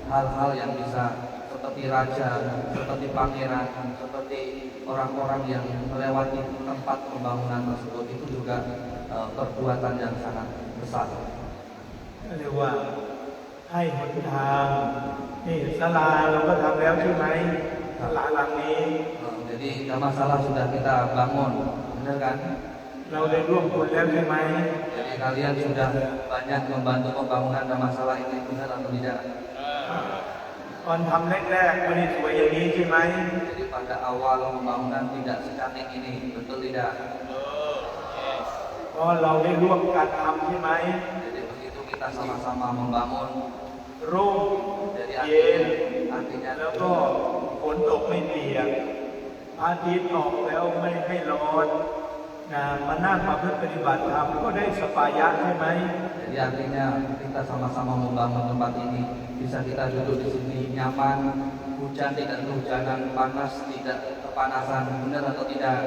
Speaker 1: hal-hal yang bisa seperti raja, seperti pangeran, seperti orang-orang yang melewati tempat pembangunan tersebut. Itu juga perbuatan yang sangat besar.
Speaker 3: เรียกว่าให้หนทางนี่ศาลาเราก็ทำแล้วใช่ไหมศาลาหลังนี้
Speaker 1: Jadi dhamma sala sudah kita bangun, benar kan?
Speaker 3: เราได้ร่วมทุนแล้วใช่ไหม
Speaker 1: Jadi kalian sudah banyak membantu pembangunan dhamma sala ini, benar atau tidak?
Speaker 3: ตอนทำแรกๆไม่ได้สวยอย่างนี้ใช่ไหม
Speaker 1: Jadi pada awal pembangunan tidak secantik ini, betul tidak?
Speaker 3: เพราะเราได้ร่วมกันทำใช่ไหม
Speaker 1: Jadi begitu kita sama-sama membangun,
Speaker 3: ร่ม
Speaker 1: jadi
Speaker 3: เย็น
Speaker 1: artinya
Speaker 3: แล้วก็ฝนตกไม่เปียกอาทิตย์ออกแล้วไม่ร้อนนะมานั่งมาเพื่อปฏิบัติธรรมก็ได้สปายะใช่ไหม
Speaker 1: Jadi artinya kita sama-sama membangun tempat ini, bisa kita duduk di sini nyaman, hujan tidak kehujanan, panas tidak kepanasan, benar atau tidak?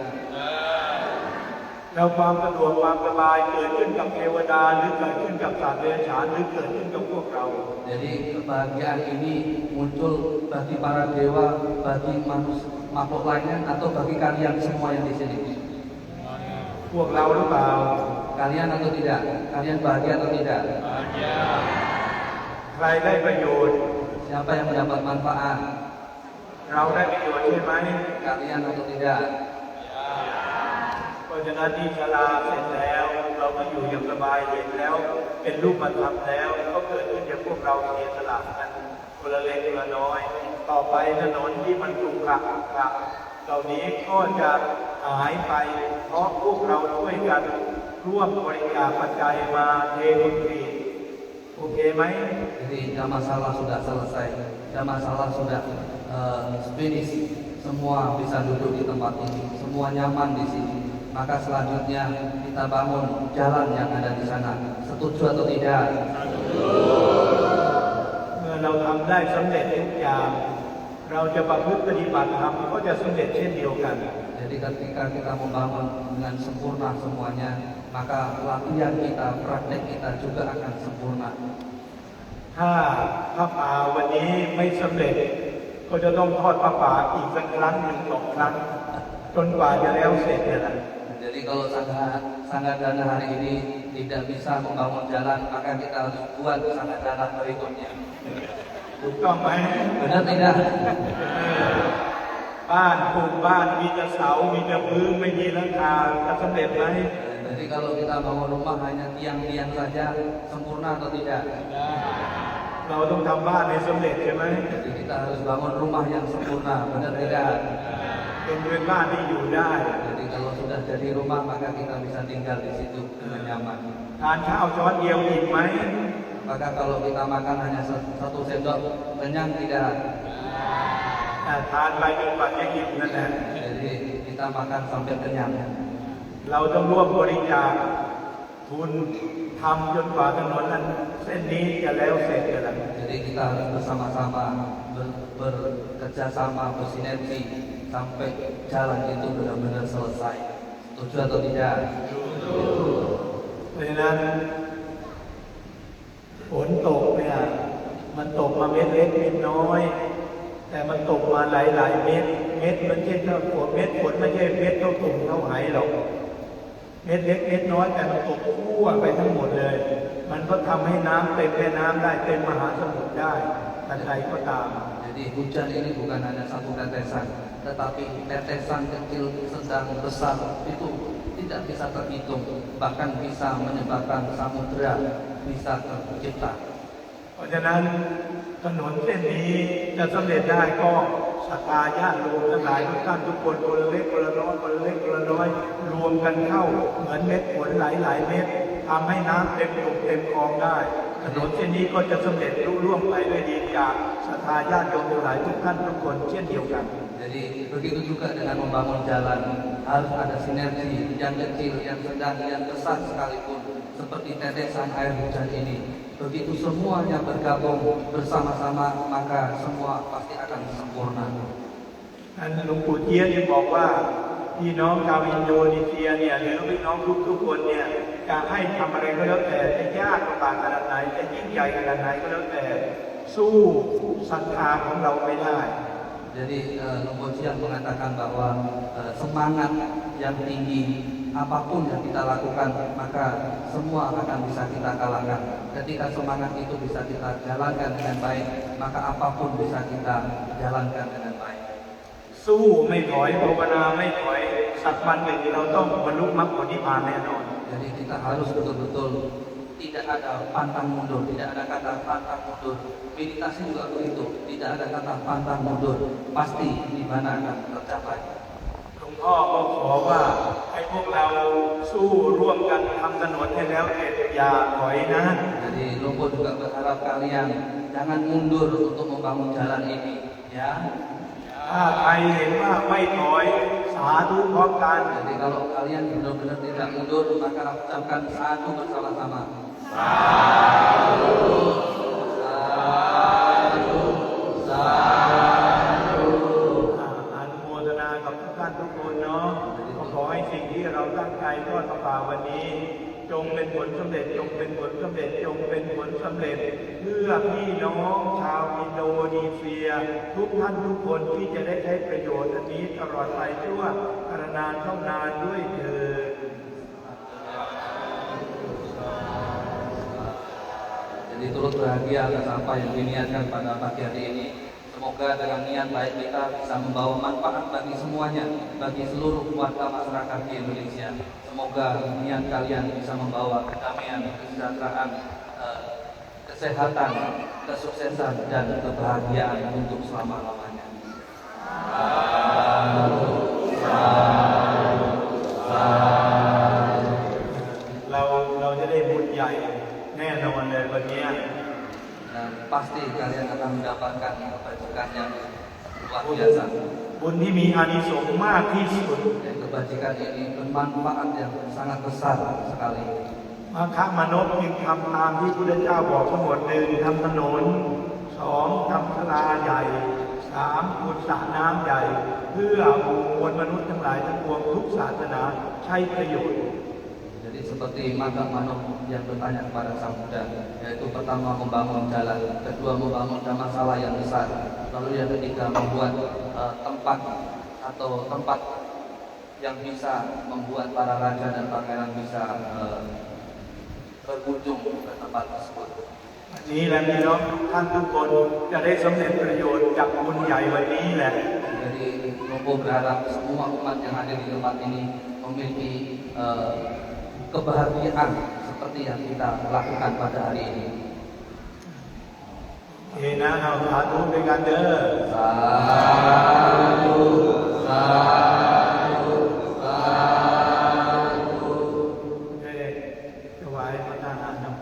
Speaker 3: แล้วความสะดวกความสบายเกิดขึ้นกับเทวดาหรือเกิดขึ้นกับสัตว์เดรัจฉานหรือเกิดขึ้นกับพวกเรา
Speaker 1: Jadi kebahagiaan ini muncul bagi para dewa, bagi makhluk lainnya, atau bagi kalian semua yang di sini?
Speaker 3: พวกเราหรือเปล่า
Speaker 1: Kalian atau tidak? Kalian bahagia atau tidak?
Speaker 3: ใครได้ประโยชน์
Speaker 1: Siapa yang mendapat manfaat?
Speaker 3: เราได้ประโยชน์ใช่ไหม
Speaker 1: Kalian atau tidak?
Speaker 3: เพราะฉะนั้นที่ศาลาเสร็จแล้วเราก็อยู่อย่างสบายเห็นแล้วเป็นรูปธรรมแล้วก็เกิดขึ้นจากพวกเราเสียสละกันคนละเล็กคนละน้อย ต่อไปถนนที่มันขรุขระเหล่านี้ก็จะหายไปเพราะพวกเราช่วยกันร่วมบริจาคปัจจัยมาเทคอนกรีตโอเคไหม
Speaker 1: Jadi dhamma sala sudah selesai, dhamma sala sudah finish, semua bisa duduk di tempat ini, semua nyaman di sini. Maka selanjutnya kita bangun jalan yang ada di sana. Setuju atau tidak?
Speaker 3: เมื่อเราทำได้สำเร็จทุกอย่างเราจะประพฤติปฏิบัติธรรมก็จะสำเร็จเช่นเดียวกัน
Speaker 1: Jadi ketika kita membangun dengan sempurna semuanya, maka latihan kita, praktek kita juga akan sempurna.
Speaker 3: ถ้าพระป่าวันนี้ไม่สำเร็จก็จะต้องทอดพระป่าอีกสักครั้งหนึ่งสองครั้งจนกว่าจะแล้วเสร็จเนี่ยแหละ
Speaker 1: Jadi kalau Sanggadana hari ini tidak bisa membangun jalan, maka kita harus buat Sanggadana berikutnya.
Speaker 3: ถูกต้องไหม
Speaker 1: Benar tidak?
Speaker 3: บ้านปลูกบ้านมีแต่เสา มีแต่พื้นไม่มีหลังคาจะสำเร็จไหม
Speaker 1: Jadi kalau kita bangun rumah hanya tiang-tiang saja, sempurna atau tidak?
Speaker 3: เราต้องทำบ้านให้สำเร็จใช่ไหม
Speaker 1: Jadi kita harus bangun rumah yang sempurna, benar tidak?
Speaker 3: เป็นบ้านที่อยู่ได้
Speaker 1: Jadi kalau sudah jadi rumah, maka kita bisa tinggal di situ dengan nyaman.
Speaker 3: ทานข้าวช้อนเดียวอิ่มไหม
Speaker 1: Maka kalau kita makan hanya 1 sendok, kenyang tidak?
Speaker 3: ทานไปจนกว่าจะอิ่มนั่นแหละ
Speaker 1: Jadi kita makan sampai kenyang.
Speaker 3: เราต้องร่วมบริจาคทุนทำจนกว่าถนนนั้นเส้นนี้จะแล้วเสร็จกัน
Speaker 1: Jadi kita harus bersama-sama bekerja sama, bersinergi sampai jalan itu benar-benar selesai. Setuju atau tidak?
Speaker 3: เพราะฉะนั้นฝนตกเนี่ยมันตกมาเม็ดเล็กเม็ดน้อยแต่มันตกมาหลายๆเม็ดมันไม่ใช่เท่าฝนไม่ใช่เม็ดเท่าตุ่มเท่าไหหรอกเม็ดเล็กเม็ดน้อยแต่มันตกทั่วไปทั้งหมดเลยมันก็ทำให้น้ำเต็มแม่น้ำได้เต็มมหาสมุทรได้ทันใดก็ตาม
Speaker 1: Jadi hujan ini bukan hanya satu tetesan, tetapi tetesan kecil, sedang, besar itu tidak bisa terhitung, bahkan bisa menyebabkan samudera bisa tercipta.
Speaker 3: เพราะฉะนั้นถนนเส้นนี้จะสำเร็จได้ก็ศรัทธาญาติโยมทั้งหลายทุกท่านทุกคนคนละเล็กคนละน้อยคนละเล็กคนละน้อยรวมกันเข้าเหมือนเม็ดฝนหลายๆเม็ดทำให้น้ำเต็มตุ่มเต็มคลองได้ถนนเส้นนี้ก็จะสำเร็จรุ่ร่วงไปด้วยดีจากศรัทธาญาติโยมทั้งหลายทุกท่านทุกคนเช่นเดียวกัน
Speaker 1: Jadi begitu juga dengan membangun jalan harus ada sinergi yang kecil, yang sedang, yang besar sekalipun seperti tetesan air hujan ini. Begitu semuanya bergabung bersama-sama maka semua pasti akan sempurna.
Speaker 3: ท่านหลวงปู่เทียนยังบอกว่าพี่น้องชาวอินโดนีเซียเนี่ยหรือพี่น้องทุกคนเนี่ยจะให้ทำอะไรก็แล้วแต่จะยากลำบากขนาดไหนจะยิ่งใหญ่ขนาดไหนก็แล้วแต่สู้ศรัทธาของเราไม่ได้
Speaker 1: Jadi Lumpur Siang mengatakan bahwa semangat yang tinggi apapun yang kita lakukan maka semua akan bisa kita kalahkan. Ketika semangat itu bisa kita jalankan dengan baik maka apapun bisa kita jalankan dengan baik.
Speaker 3: สู้ไม่ถอยภาวนาไม่ถอยสักวันหนึ่งเราต้องบรรลุมรรคผลนิพพานแน่นอน
Speaker 1: Jadi kita harus betul-betul tidak ada pantang mundur, tidak ada kata pantang mundur. Meditasi juga begitu, tidak ada kata pantang mundur. Pasti di mana akan tercapai.
Speaker 3: หลวงพ่อก็ขอว่าให้พวกเราสู้ร่วมกันทำถนนให้แล้วเสร็จอย่าถอยนะ
Speaker 1: Jadi Lumpur juga berharap kalian jangan mundur untuk membangun jalan ini, ya.
Speaker 3: ถ้าใครเห็นว่าไม่ถอยสาธุพร้อมกัน
Speaker 1: Jadi kalau kalian benar-benar tidak mundur maka ucapkan satu bersama-sama.
Speaker 3: อนุโมทนากับทุกท่านทุกคนเนาะก็ขอให้สิ่งที่เราตั้งใจทอดกระป่าวันนี้ จงเป็นผลสำเร็จจงเป็นผลสำเร็จจงเป็นผลสำเร็จ เพื่อพี่น้องชาวอินโดนีเซีย ทุกท่านทุกคนที่จะได้ใช้ประโยชน์อันนี้ตลอดไปชั่วกาลนานเท่านานด้วยเถิด
Speaker 1: Jadi turut bahagia atas apa yang diniatkan pada pagi hari ini. Semoga dengan niat baik kita bisa membawa manfaat bagi semuanya, bagi seluruh warga masyarakat di Indonesia. Semoga niat kalian bisa membawa kedamaian, kesejahteraan, kesehatan, kesuksesan dan kebahagiaan untuk selama-lamanya.
Speaker 3: เราจะได้บุญใหญ่แน่นอนเลยวันนี้
Speaker 1: Dan pasti kalian akan mendapatkan kebajikan yang luar biasa.
Speaker 3: บุญที่มีอานิสงส์มากที่สุด
Speaker 1: Dan kebajikan ini bermanfaat yang sangat besar sekali.
Speaker 3: มาฆมนพจึงทำตามที่พุทธเจ้าบอกทั้งหมดหนึ่งทำถนนสองทำศาลาใหญ่สามขุดสระน้ำใหญ่ เพื่อหมู่มวลมนุษย์ทั้งหลายทั้งปวงทุกศาสนาใช้ประโยชน์
Speaker 1: Jadi seperti Maka Manuk yang bertanya kepada Sang Buddha, yaitu pertama membangun jalan, kedua membangun masalah yang besar, lalu yang ketiga membuat tempat yang bisa membuat para raja dan pangeran bisa berkunjung ke tempat tersebut.
Speaker 3: วันนี้แหละพี่น้องท่านทุกคนจะได้สำเร็จประโยชน์จากบุญใหญ่วันนี้แหละ
Speaker 1: Jadi Robo berharap semua umat yang ada di tempat ini memiliki kebahagiaan seperti yang kita lakukan pada hari ini.
Speaker 3: เอนะเอาสาธุด้วยกันเด้อ
Speaker 1: Satu, satu, satu.
Speaker 3: ได้ถวายพระทหารนะ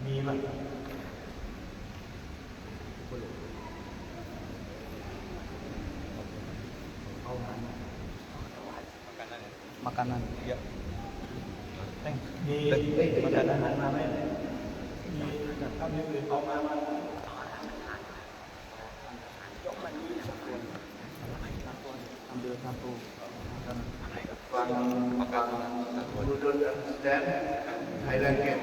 Speaker 3: มีมั้ย
Speaker 1: Makanan.
Speaker 3: มีพระทหารมาไหมมีถ้ามีอื่นเอามา
Speaker 1: Ambil satu.
Speaker 4: Makanan
Speaker 3: understand Thailand game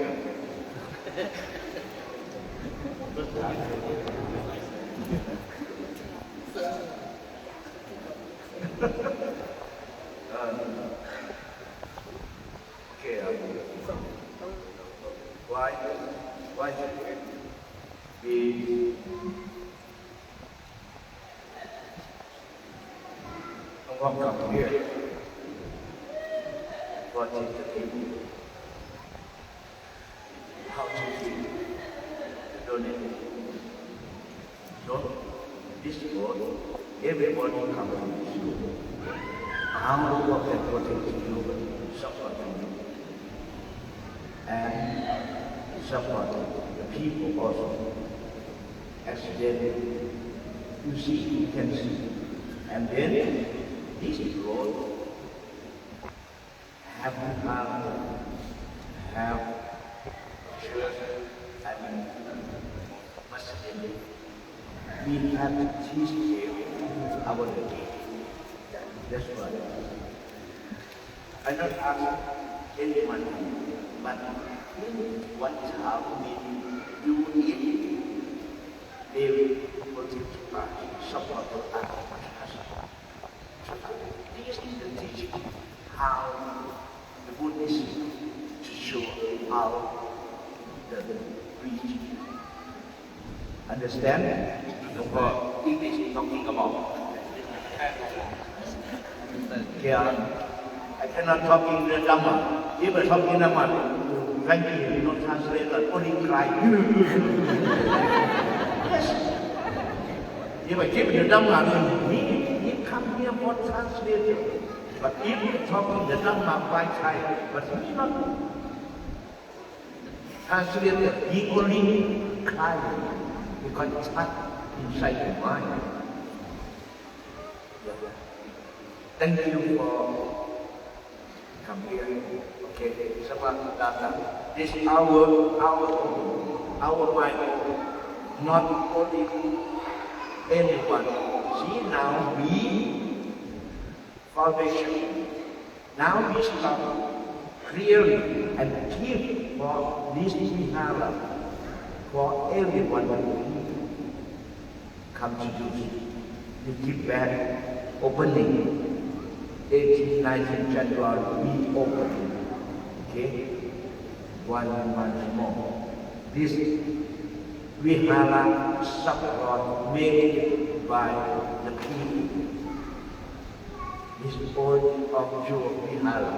Speaker 3: okay why should we come here what is the people how to treat the donation so this board everybody comes to this school how to work and protect you support you and support the people also as then you see you can see and then these people have children and masjid. We have to teach them our religion. That's why I don't ask anyone, but what how we do it, they will support us. This is the teaching how the Buddhists to show how the preaching. Understand? What English is talking about. Yeah, I cannot talk in the Dhamma. If I talk in Dhamma, frankly, you not translate, but only cry. Yes. If I keep the Dhamma, he come here for translation. But if you talk in the Dhamma by Thai, but he not translated, he only cry because it's not inside the mind. Thank you for coming here. Okay, Selamat datang. This is our mind, not only anyone. See now we foundation. Now we start clearly and keep for this vihara for everyone who come to use. You keep back opening 18, 19 January we open. Okay? One month more. This vihara support made by the people. This is all of your vihara.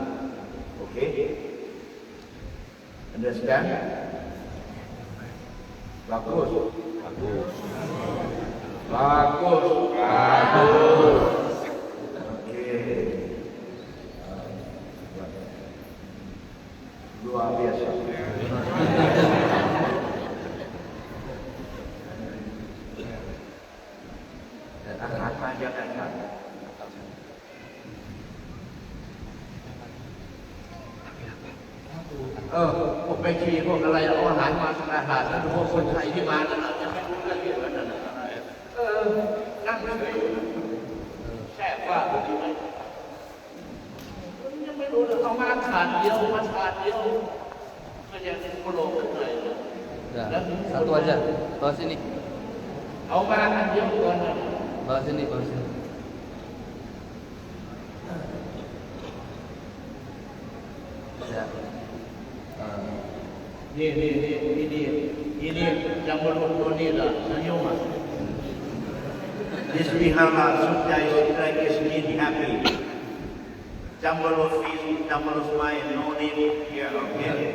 Speaker 3: Okay? Understand? Bagus. Okay. Luar biasa. Apa jangan.พวกไปชีพวกอะไรเอาอาหารมาทำอาหารแล้วพวกคนไทยที่มาแล้วจะไม่รู้เรื่องอะไรนั่นนั่งแช่ว่าดีไหมยังไม่รู้เลยเอามาถาดเดียวมันยังโคโลกันเลย
Speaker 1: Satu aja, bawa sini.
Speaker 3: เอามาอันเดียวก่อน
Speaker 1: Bawa sini. Ya.
Speaker 3: Ini yang beruntung ni lah senyuman. This vihara sudah like is really happy. Jumble of feet, jumble of smile, no need here, okay?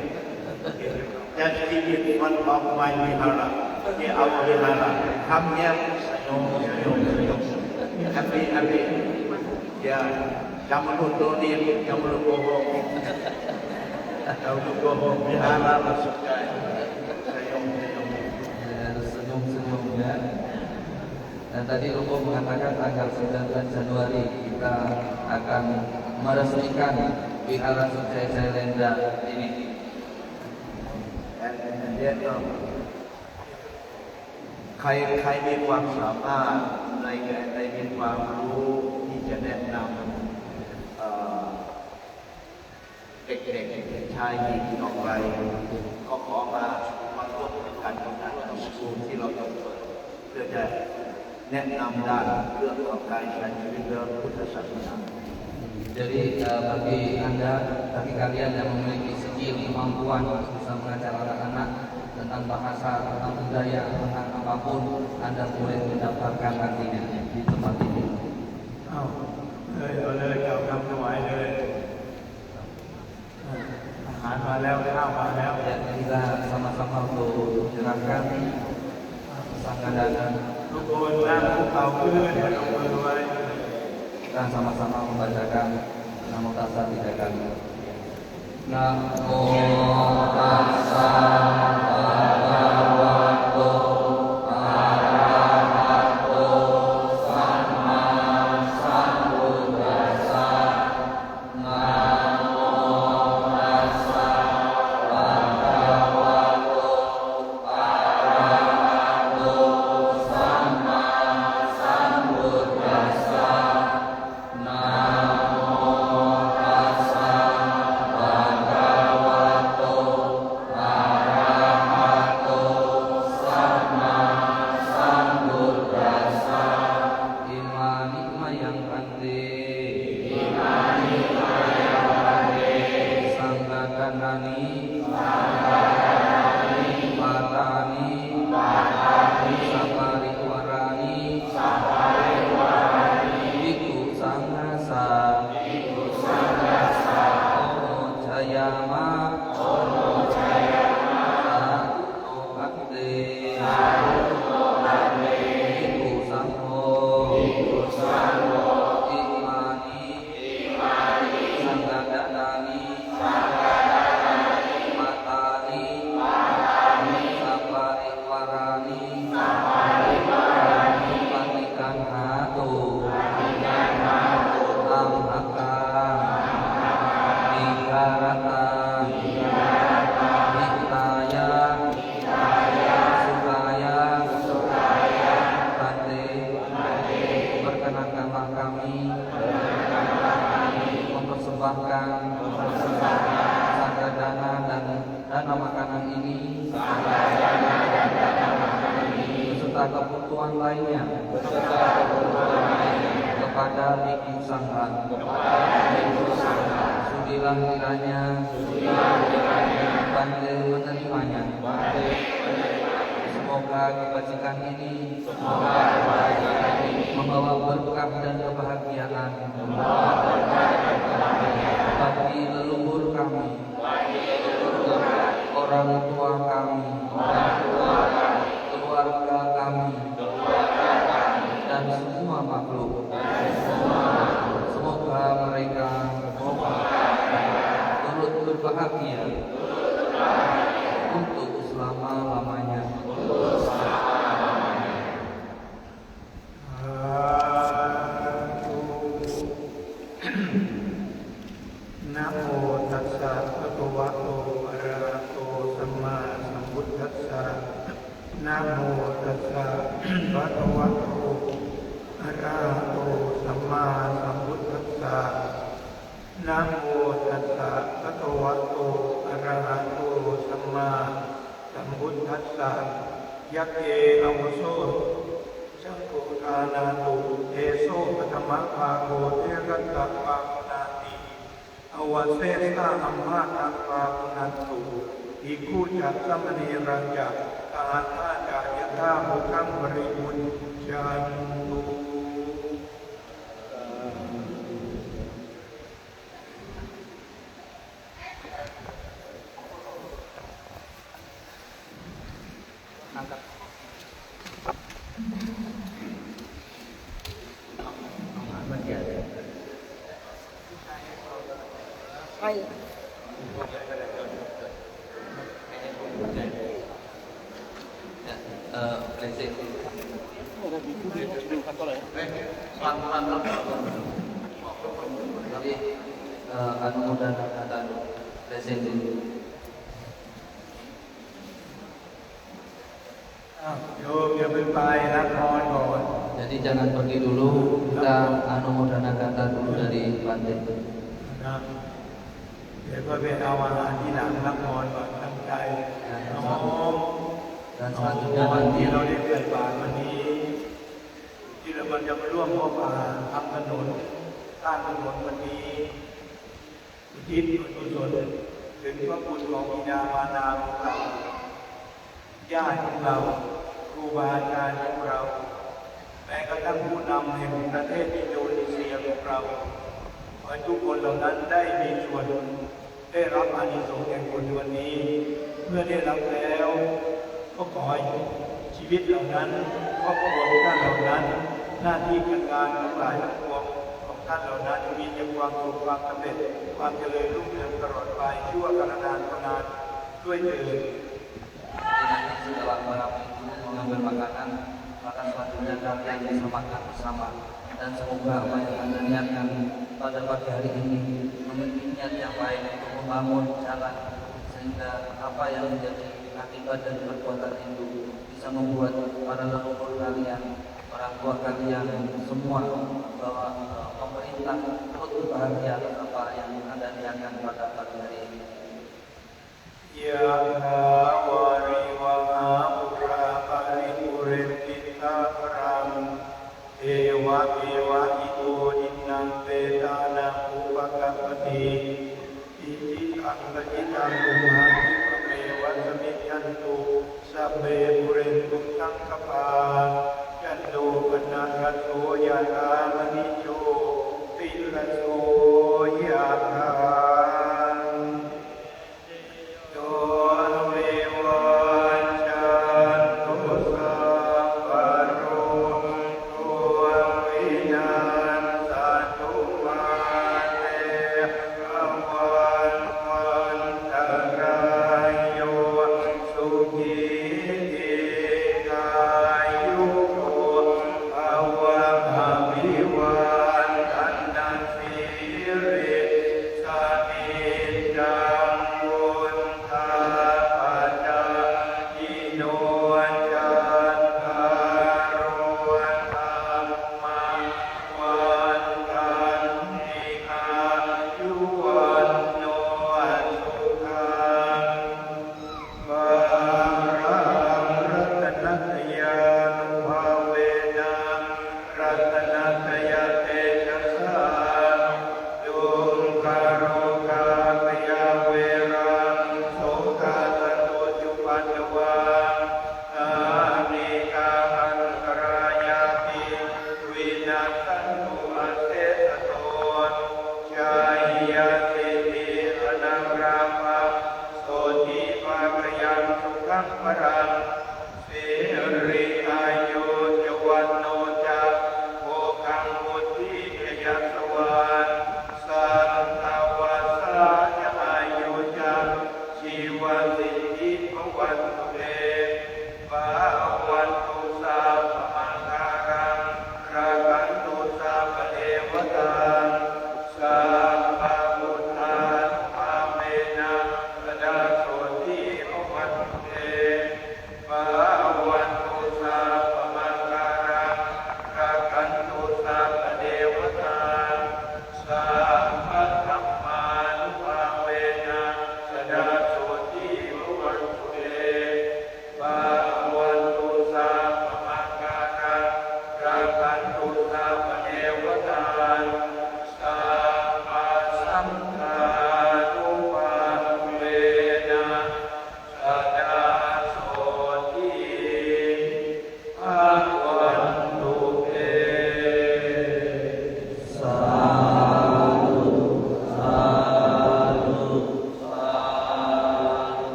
Speaker 3: Just keep it one of my vihara, our vihara. Come here, senyum. Happy. Yeah, jumble of no need, jumble of go home. Jumble of go home, vihara sudah.
Speaker 1: Senyum ya. Dan tadi Luko mengatakan tanggal 19 Januari kita akan meresmikan Wihara Sukses Jailendra ini.
Speaker 3: And then ใครมีความสามารถในมีความรู้ที่จะแนะนำ เด็กๆชายหญิงต่อไปก็ขอมาร่วมกันทำงานกับครูที่เราจะเปิดเพื่อจะแนะนำด้านเรื่องของการใช้ชีวิตเรื่องพุทธศาสนา
Speaker 1: Jadi bagi kalian yang memiliki skill, kemampuan bisa mengajar anak-anak tentang bahasa, tentang budaya, tentang apapun, Anda boleh mendaftarkan nantinya di tempat ini.
Speaker 3: เอาเลยกล่าวคำถวายเลยอาหารมาแล้วข้าวมาแล้ว
Speaker 1: Dan kita sama-sama untuk menyerahkan sanggadana.
Speaker 3: ทุกคนนั่งคุกเข่าเพื่อนยกมือไว้
Speaker 1: Kita sama-sama membacakan Namo Tassa 3 kali. Namo Tassa Bhagavato Arahato Samma Sambuddhassa. Namo Tassa Bhagavato Arahato Samma Sambuddhassa. Namo Tassa Bhagavato Arahato Samma Sambuddhassa. Imani mayang pante Sanggadanani Patani Sapariwarani Biku Sanghasa Ono Jayama Satu Bhakti Biku Sangho Imani Sanggadanani Matani Sapariwarani Patikan Hatu Amhaka Viharata Hikaya Sukaya Bante Perkenankanlah kami mempersembahkan sanggadana dan dana makanan ini beserta kebutuhan lainnya kepada Biksu Sangha. Sudilah kiranya Bante menerimanya. Semoga kebajikan ini membawa berkah dan kebahagiaan bagi leluhur kami, orang tua kami, keluarga kami, dan semua makhluk. Semoga mereka turut berbahagia untuk selama-lamanya.
Speaker 3: นะโมตัสสะภะคะวะโตอะระหะโตสัมมาสัมพุทธัสสะนะโมตัสสะภะคะวะโตอะระหะโตสัมมาสัมพุทธัสสะนะโมตัสสะภะคะวะโตอะระหะโตสัมมาสัมพุทธัสสะยัคเยอวุโสจักขุทานาตุเอโสปะธมะภาโกเทรัตตะภาคนาติอวเสสะอัมมาตังภาคนันตุอิคูจักสัมมณีรัญญะตาธาจายตาภุคังบริบุญจันตุ
Speaker 2: Angkat. Ayo.
Speaker 1: Prinsip.
Speaker 2: Ada buku di kantor ya?
Speaker 1: Pelan-pelan. Jadi mudah kata prinsip dulu.
Speaker 3: Yo, ya berbaik nak mohon mohon.
Speaker 1: Jadi jangan pergi dulu, kita anumodana kata dulu dari Bante.
Speaker 3: Nah, เดี๋ยวก็ไปเอาอาหารที่หลังรับพรก่อนตั้งใจน้อม
Speaker 1: Dan
Speaker 3: วัน
Speaker 1: selanjutnya
Speaker 3: ที่
Speaker 1: nanti
Speaker 3: เราได้เกิดบาทวันนี้ที่เราจะมาร่วมมอบอาหารทำถนนสร้างถนนวันนี้อุทิศกุศลถึงพระคุณของบิดามารดาของเราญาติของเราครูบาอาจารย์ของเราแม้กระทั่งผู้นำแห่งประเทศอินโดนีเซียของเราขอให้ทุกคนเหล่านั้นได้มีส่วนได้รับอานิสงส์แห่งบุญวันนี้เมื่อได้รับแล้วก็ขอให้ชีวิตเหล่านั้นครอบครัวของท่านเหล่านั้นหน้าที่การงานทั้งหลายทั้งปวงของท่านเหล่านั้นมีแต่ความสุขความสำเร็จความเจริญรุ่งเรืองตลอดไปชั่วกาลนานด้วยเถิด
Speaker 1: setelah para pengunjung mengambil makanan, maka selanjutnya kalian bisa makan bersama. Dan semoga apa yang Anda niatkan pada pagi hari ini memiliki niat yang baik untuk membangun jalan, sehingga apa yang menjadi akibat dari perbuatan itu bisa membuat para leluhur kalian, orang tua kalian semua bahwa pemerintah turut bahagia atas apa yang Anda niatkan pada pagi hari ini.
Speaker 3: Ya wari wa pura paripurentita param Ewa ewa ito innang petana upakapati Iti angkajitang umhati pamewa samityantu Sabbe purentum tangkapa Yando penarato yata manicho Pilaso yata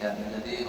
Speaker 1: Ya, jadi